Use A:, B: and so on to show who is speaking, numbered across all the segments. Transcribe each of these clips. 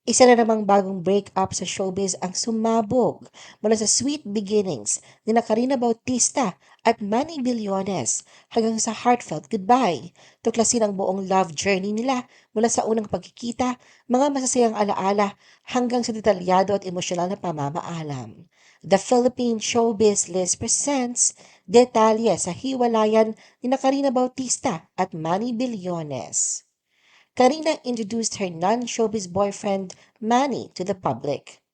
A: Isa na namang bagong breakup sa showbiz ang sumabog mula sa sweet beginnings ni na Karina Bautista at Manny Villones hanggang sa heartfelt goodbye. Tuklasin ang buong love journey nila mula sa unang pagkikita, mga masasayang alaala hanggang sa detalyado at emosyonal na pamamaalam. The Philippine Showbiz List presents detalye sa hiwalayan ni na Karina Bautista at Manny Villones. Karina introduced her non-showbiz boyfriend, Manny, to the public.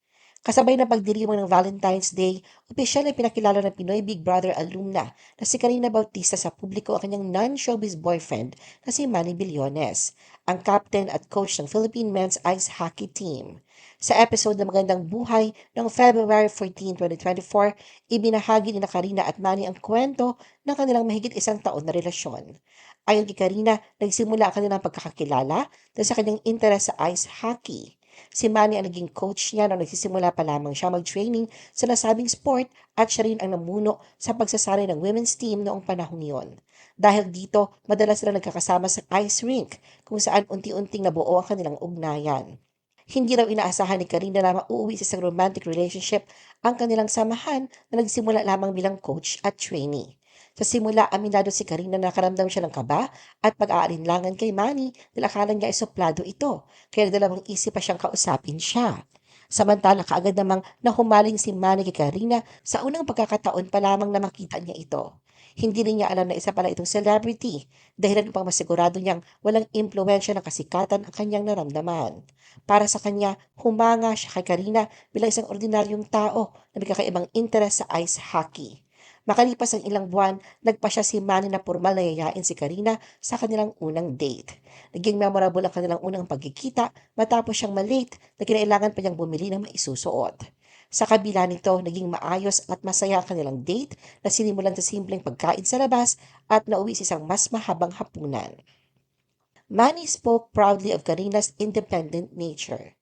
A: Kasabay ng pagdiriwang ng Valentine's Day, opisyal na pinakilala ng Pinoy Big Brother alumna na si Karina Bautista sa publiko ang kanyang non-showbiz boyfriend na si Manny Villones, ang captain at coach ng Philippine Men's Ice Hockey Team. Sa episode ng Magandang Buhay noong February 14, 2024, ibinahagi ni na Karina at Manny ang kwento ng kanilang mahigit isang taon na relasyon. Ayon kay Karina, nagsimula ang kanilang pagkakakilala dahil sa kanyang interes sa ice hockey. Si Manny ang naging coach niya nung nagsisimula pa lamang siya mag-training sa nasabing sport at siya rin ang namuno sa pagsasali ng women's team noong panahong yon. Dahil dito, madalas sila nagkakasama sa ice rink kung saan unti-unting nabuo ang kanilang ugnayan. Hindi raw inaasahan ni Karina na mauuwi sa isang romantic relationship ang kanilang samahan na nagsimula lamang bilang coach at trainee. Sa simula, aminado si Karina na nakaramdam siya ng kaba at pag-aalinlangan kay Manny dahil akala niya ay suplado ito, kaya dalawang isip pa siyang kausapin siya. Samantala, kaagad namang nahumaling si Manny kay Karina sa unang pagkakataon pa lamang na makita niya ito. Hindi rin niya alam na isa pala itong celebrity, dahilan upang masigurado niyang walang impluensya ng kasikatan ang kanyang naramdaman. Para sa kanya, humanga siya kay Karina bilang isang ordinaryong tao na may kakaibang interes sa ice hockey. Makalipas ang ilang buwan, nagpa siya si Manny na pormal na yayain si Karina sa kanilang unang date. Naging memorable ang kanilang unang pagkikita matapos siyang malate na kinailangan pa niyang bumili ng maisusuot. Sa kabila nito, naging maayos at masaya ang kanilang date na sinimulan sa simpleng pagkain sa labas at nauwi sa isang mas mahabang hapunan. Manny spoke proudly of Karina's independent nature.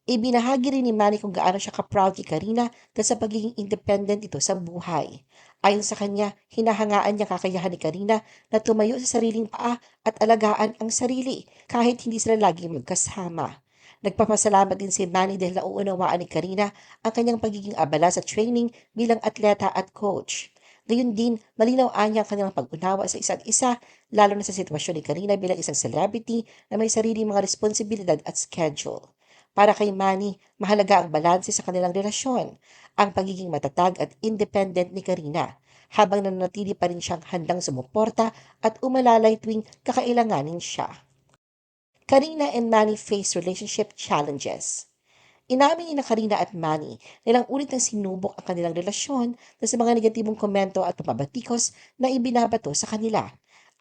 A: Ibinahagi rin ni Manny kung gaano siya ka-proud kay Karina dahil sa pagiging independent ito sa buhay. Ayon sa kanya, hinahangaan niya kakayahan ni Karina na tumayo sa sariling paa at alagaan ang sarili kahit hindi sila laging magkasama. Nagpapasalamat din si Manny dahil nauunawaan ni Karina ang kanyang pagiging abala sa training bilang atleta at coach. Gayun din, malinaw anya ang kanilang pag-unawa sa isa't isa, lalo na sa sitwasyon ni Karina bilang isang celebrity na may sariling mga responsibilidad at schedule. Para kay Manny, mahalaga ang balanse sa kanilang relasyon, ang pagiging matatag at independent ni Karina, habang nananatili pa rin siyang handang sumuporta at umalalay tuwing kakailanganin siya. Karina and Manny face relationship challenges. Inamin ni na Karina at Manny na ilang ulit nang sinubok ang kanilang relasyon na sa mga negatibong komento at papabatikos na ibinabato sa kanila.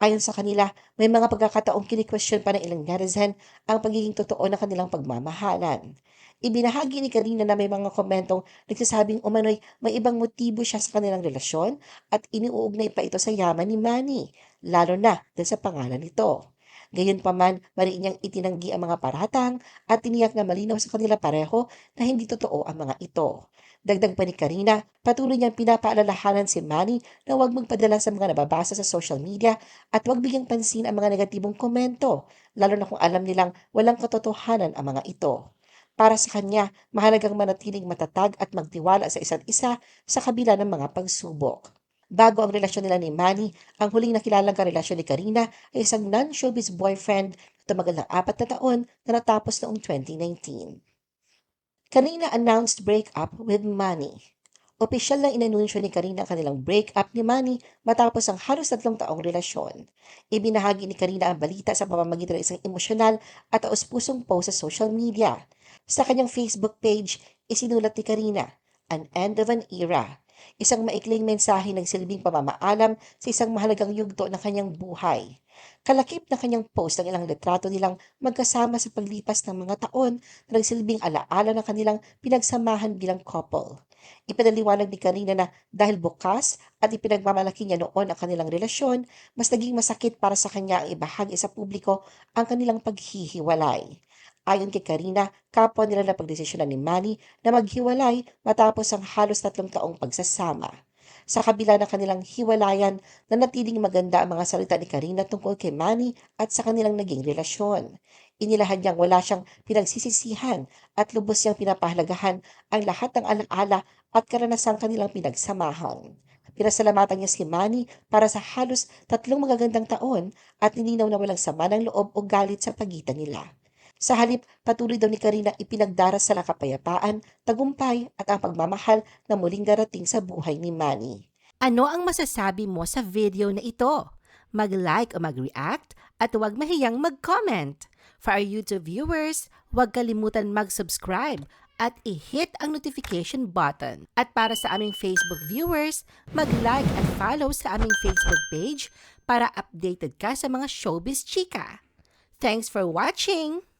A: Ayon sa kanila, may mga pagkakataong kinikwestiyon pa ng ilang netizen ang pagiging totoo ng kanilang pagmamahalan. Ibinahagi ni Karina na may mga komentong nagsasabing umano'y may ibang motibo siya sa kanilang relasyon at iniuugnay pa ito sa yaman ni Manny, lalo na dahil sa pangalan nito. Gayunpaman, mariin niyang itinanggi ang mga paratang at tiniyak na malinaw sa kanila pareho na hindi totoo ang mga ito. Dagdag pa ni Karina, patuloy niyang pinapaalalahanan si Manny na huwag magpadala sa mga nababasa sa social media at huwag bigyang pansin ang mga negatibong komento, lalo na kung alam nilang walang katotohanan ang mga ito. Para sa kanya, mahalagang manatiling matatag at magtiwala sa isa't isa sa kabila ng mga pagsubok. Bago ang relasyon nila ni Manny, ang huling nakilalang karelasyon ni Karina ay isang non-showbiz boyfriend na tumagal ng 4 na taon na natapos noong 2019. Karina announced breakup with Manny. Opisyal na inanunsyo ni Karina ang kanilang breakup ni Manny matapos ang halos 3 taong relasyon. Ibinahagi ni Karina ang balita sa pamamagitan ng isang emosyonal at taus-pusong post sa social media. Sa kanyang Facebook page, isinulat ni Karina, "An end of an era." Isang maikling mensahe ng silbing pamamaalam sa isang mahalagang yugto ng kanyang buhay. Kalakip na kanyang post ang ilang litrato nilang magkasama sa paglipas ng mga taon na nagsilbing alaala ng kanilang pinagsamahan bilang couple. Ipinaliwanag ni Karina na dahil bukas at ipinagmamalaki niya noon ang kanilang relasyon, mas naging masakit para sa kanya ang ibahagi sa publiko ang kanilang paghihiwalay. Ayon kay Karina, kapwa nila na pagdesisyonan ni Manny na maghiwalay matapos ang halos 3 taong pagsasama. Sa kabila ng kanilang hiwalayan, nanatiling maganda ang mga salita ni Karina tungkol kay Manny at sa kanilang naging relasyon. Inilahan niyang wala siyang pinagsisisihan at lubos niyang pinapahalagahan ang lahat ng alaala at karanasang kanilang pinagsamahan. Pinasalamatan niya si Manny para sa halos 3 magagandang taon at nilinaw na walang sama ng loob o galit sa pagitan nila. Sa halip, patuloy daw ni Karina ipinagdarasal ang kapayapaan, tagumpay at ang pagmamahal na muling darating sa buhay ni Manny.
B: Ano ang masasabi mo sa video na ito? Mag-like o mag-react at huwag mahiyang mag-comment. For our YouTube viewers, huwag kalimutan mag-subscribe at i-hit ang notification button. At para sa aming Facebook viewers, mag-like at follow sa aming Facebook page para updated ka sa mga showbiz chika. Thanks for watching!